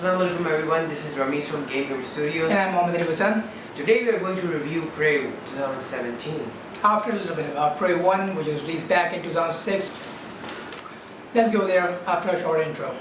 Assalamu alaikum everyone, this is S.Rameez from GameGrim Studios. And I'm Mohammed Hasan. Today we are going to review Prey 2017. After a little bit about Prey 1, which was released back in 2006. Let's go there after a short intro.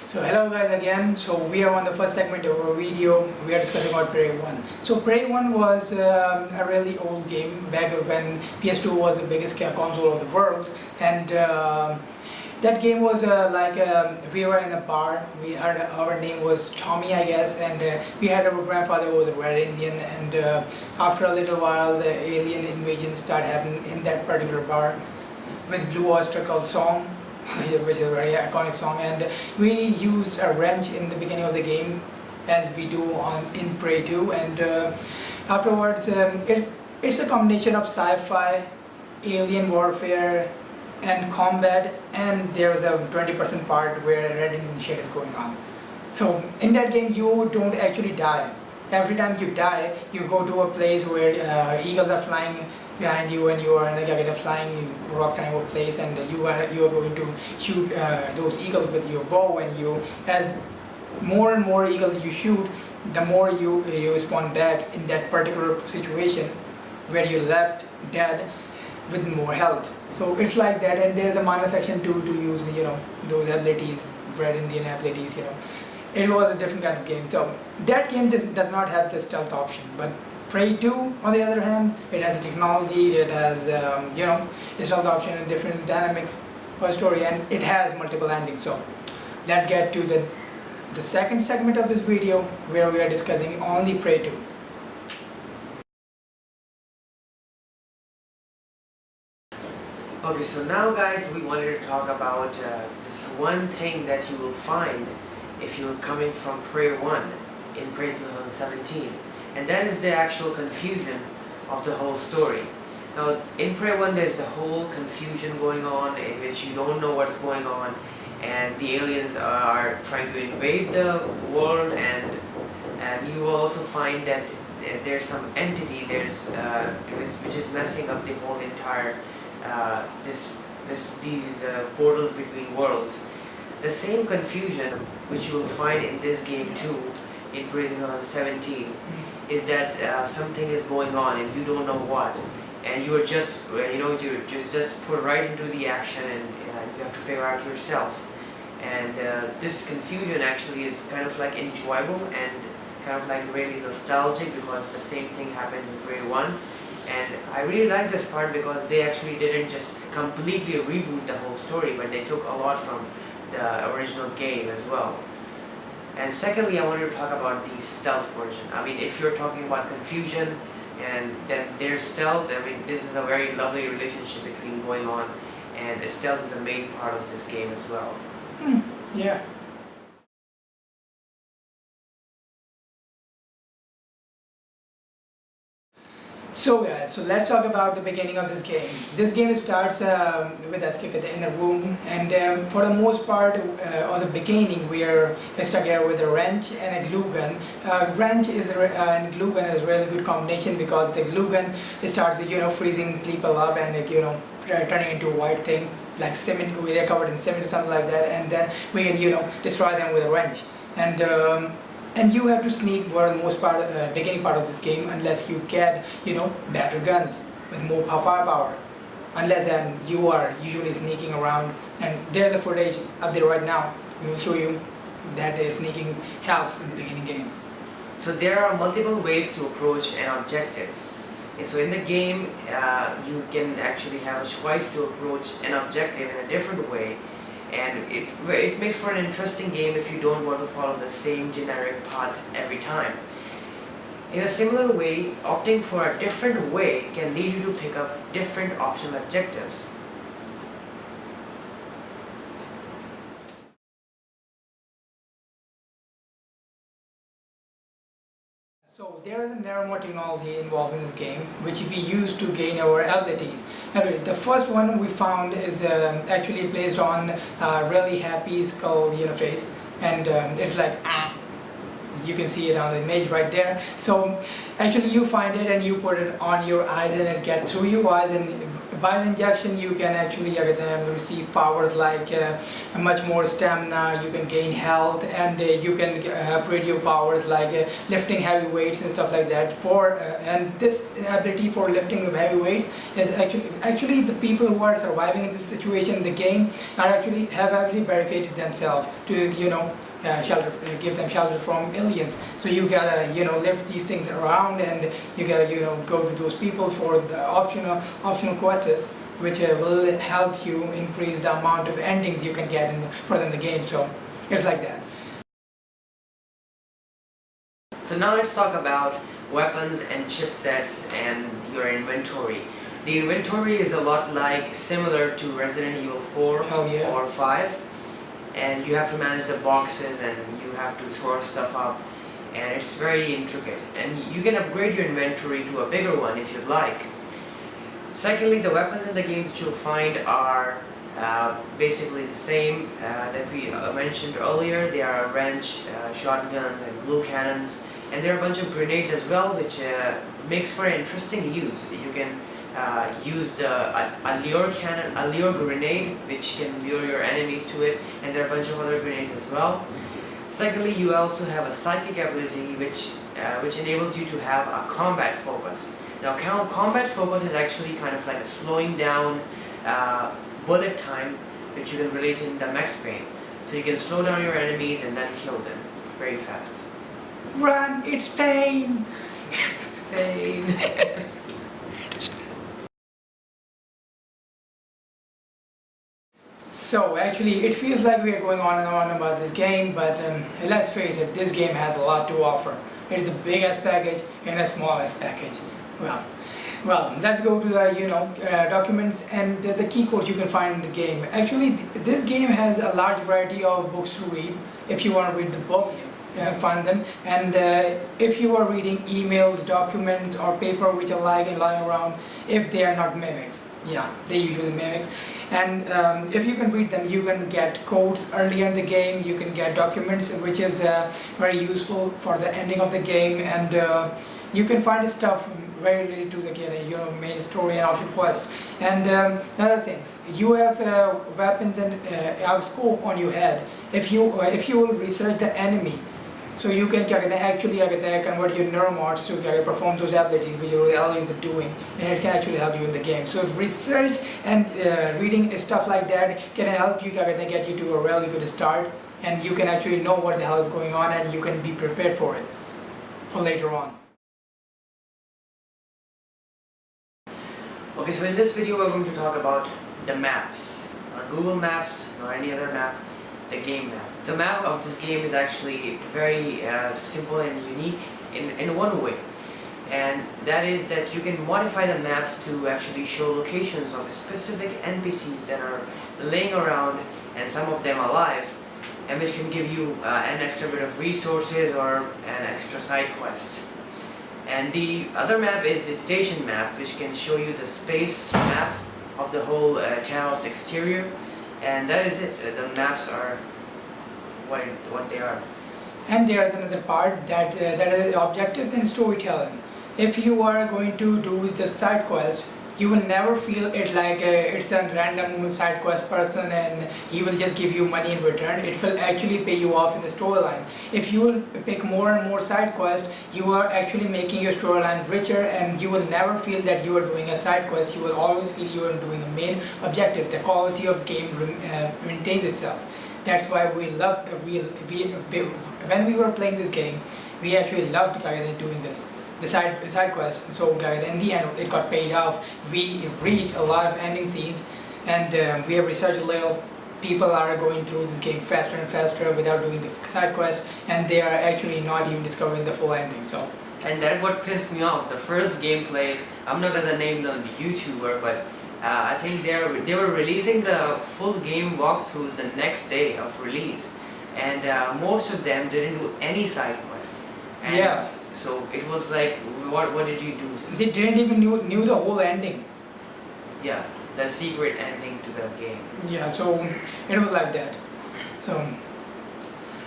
So hello guys again. So we are on the first segment of our video. We are discussing about Prey 1. So Prey 1 was a really old game back when PS2 was the biggest console of the world, and that game was we were in a bar. We had our name was Tommy, I guess, and we had our grandfather who was a Radeon, and after a little while the alien invasion started happening in that particular bar with Blue Oyster Cult song, which is a very iconic song, and we used a wrench in the beginning of the game as we do in Prey 2, and afterwards it's a combination of sci-fi, alien warfare and combat, and there's a 20% part where Radeon shit is going on. So in that game you don't actually die. Every time you die you go to a place where eagles are flying behind you, and you are in a flying rock type of place, and you are going to shoot those eagles with your bow, and as more and more eagles you shoot, the more you spawn back in that particular situation where you left dead with more health. So it's like that, and there's a minor section to use those abilities, Red Indian abilities. It was a different kind of game. So that game does not have the stealth option, but Prey 2, on the other hand, it has technology, it has a stealth option and different dynamics of story, and it has multiple endings. So let's get to the second segment of this video where we are discussing only Prey 2. Okay, so now guys, we wanted to talk about this one thing that you will find if you're coming from Prey 1 in Prey 2017. And that is the actual confusion of the whole story. Now, in Prey 1 there's a whole confusion going on in which you don't know what's going on, and the aliens are trying to invade the world, and you will also find that there's some entity which is messing up the whole entire these portals between worlds. The same confusion which you will find in this game too, in Prey 2017, is that something is going on and you don't know what, and you are just you're just put right into the action, and you have to figure out yourself. And this confusion actually is kind of like enjoyable and kind of like really nostalgic, because the same thing happened in Prey 1, and I really like this part because they actually didn't just completely reboot the whole story, but they took a lot from the original game as well. And secondly, I wanted to talk about the stealth version. I mean, if you're talking about confusion and then there's stealth, I mean, this is a very lovely relationship between going on, and stealth is a main part of this game as well. Yeah. So guys, so let's talk about the beginning of this game. This game starts with us in a room, and for the most part of the beginning we are stuck here with a wrench and a glue gun. Wrench and glue gun is a really good combination, because the glue gun starts freezing people up and turning into a white thing like cement. They're covered in cement or something like that, and then we can destroy them with a wrench. And you have to sneak for the most part, beginning part of this game, unless you get, better guns with more firepower. Unless then you are usually sneaking around, and there's a footage up there right now. We will show you that sneaking helps in the beginning game. So there are multiple ways to approach an objective. And so in the game, you can actually have a choice to approach an objective in a different way. And it makes for an interesting game if you don't want to follow the same generic path every time. In a similar way, opting for a different way can lead you to pick up different optional objectives. So there is a narrow mode technology involved in this game, which we use to gain our abilities. Anyway, the first one we found is actually placed on really happy skull face, and it's like you can see it on the image right there. So actually you find it and you put it on your eyes and it gets through your eyes, and by the injection you can actually receive powers like much more stamina, you can gain health, and you can upgrade your powers like lifting heavy weights and stuff like that. And this ability for lifting of heavy weights is actually the people who are surviving in this situation in the game are actually have barricaded themselves to give them shelter from aliens. So you gotta lift these things around, and you gotta go to those people for the optional quests, which will help you increase the amount of endings you can get further in the game. So it's like that. So now let's talk about weapons and chipsets and your inventory. The inventory is a lot similar to Resident Evil 4 yeah. or 5. And you have to manage the boxes, and you have to throw stuff up, and it's very intricate, and you can upgrade your inventory to a bigger one if you'd like. Secondly, the weapons in the game that you'll find are basically the same that we mentioned earlier. They are wrench, shotguns, and glue cannons, and there are a bunch of grenades as well, which makes for interesting use. You can use the allure grenade, which can lure your enemies to it, and there are a bunch of other grenades as well. Secondly, you also have a psychic ability which enables you to have a combat focus. Now combat focus is actually kind of like a slowing down bullet time, which you can relate in the Max Payne. So you can slow down your enemies and then kill them very fast. Run, it's pain! Pain! So actually it feels like we are going on and on about this game, but let's face it, this game has a lot to offer. It is a big ass package and a small ass package. Well, let's go to the documents and the key codes you can find in the game. Actually, this game has a large variety of books to read. If you want to read the books, you can find them. And if you are reading emails, documents, or paper which are lying around, if they are not mimics, yeah, they usually mimics. And if you can read them, you can get codes earlier in the game. You can get documents, which is very useful for the ending of the game, and you can find stuff very related to the main story and option quest. And other things, you have weapons and have scope on your head. If you will research the enemy, so you can actually convert your neuromods to perform those abilities which your aliens are doing, and it can actually help you in the game. So research and reading stuff like that can help you get you to a really good start, and you can actually know what the hell is going on, and you can be prepared for it for later on. Okay, so in this video we're going to talk about the maps. Not Google Maps nor any other map, the game map. The map of this game is actually very simple and unique in one way. And that is that you can modify the maps to actually show locations of specific NPCs that are laying around, and some of them alive, and which can give you an extra bit of resources or an extra side quest. And the other map is the station map, which can show you the space map of the whole town's exterior, and that is it. The maps are what they are. And there's another part that is objectives and storytelling. If you are going to do the side quest, you will never feel it like it's a random side quest person and he will just give you money in return. It will actually pay you off in the storyline. If you will pick more and more side quests, you are actually making your storyline richer, and you will never feel that you are doing a side quest. You will always feel you are doing the main objective. The quality of game maintains itself. That's why we loved, when we were playing this game, we actually loved doing this. The side quest. So in the end it got paid off. We reached a lot of ending scenes, and we have researched a little. People are going through this game faster and faster without doing the side quest, and they are actually not even discovering the full ending. So, and that's what pissed me off. The first gameplay, I'm not gonna name the YouTuber, but I think they were releasing the full game walkthroughs the next day of release, and most of them didn't do any side quests. And yeah. So it was like, what did you do? They didn't even knew the whole ending. Yeah, the secret ending to the game. Yeah, so it was like that. So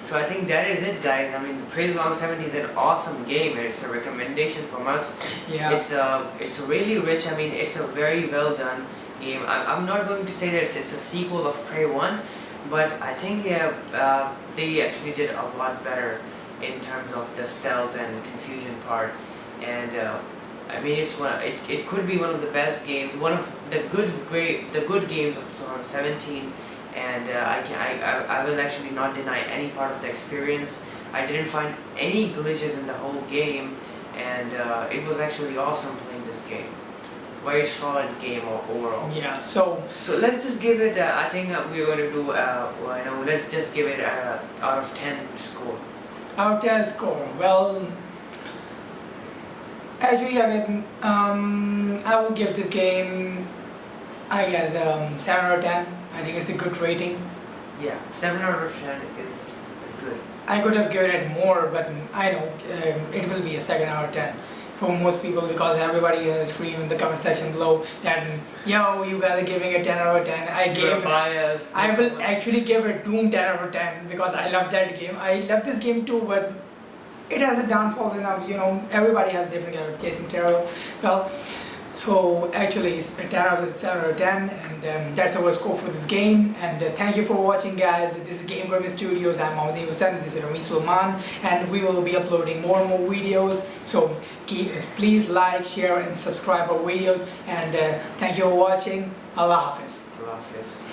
So I think that is it, guys. I mean, Praise Long 70 is an awesome game. It's a recommendation from us. Yeah. It's really rich. I mean, it's a very well done game. I'm not going to say that it's a sequel of Prey 1, but I think they actually did a lot better in terms of the stealth and confusion part. And I mean, it could be one of the best games, one of the good games of 2017. And I will actually not deny any part of the experience. I didn't find any glitches in the whole game, and it was actually awesome playing this game. Very solid game overall. Yeah. So let's just give it. I think we're going to do. Let's just give it out of 10 score. Out of 10 score. Well, actually, I will give this game, I guess, 7 out of 10. I think it's a good rating. Yeah, 7 out of 10 is good. I could have given it more, but I know it will be a 2 out of 10 for most people, because everybody will scream in the comment section below that, yo, you guys are giving it 10 out of 10. I will actually give it Doom 10 out of 10 because I love that game. I love this game too, but it has a downfalls enough. Everybody has different kind of chase material. Well, so actually it's a 10 out of 7 out of 10, and that's our score for this game. And thank you for watching, guys. This is GameGrim Studios. I'm M.Hanif, this is Suleman, and we will be uploading more and more videos. So please like, share and subscribe our videos, and thank you for watching. Allah Hafiz. Allah Hafiz.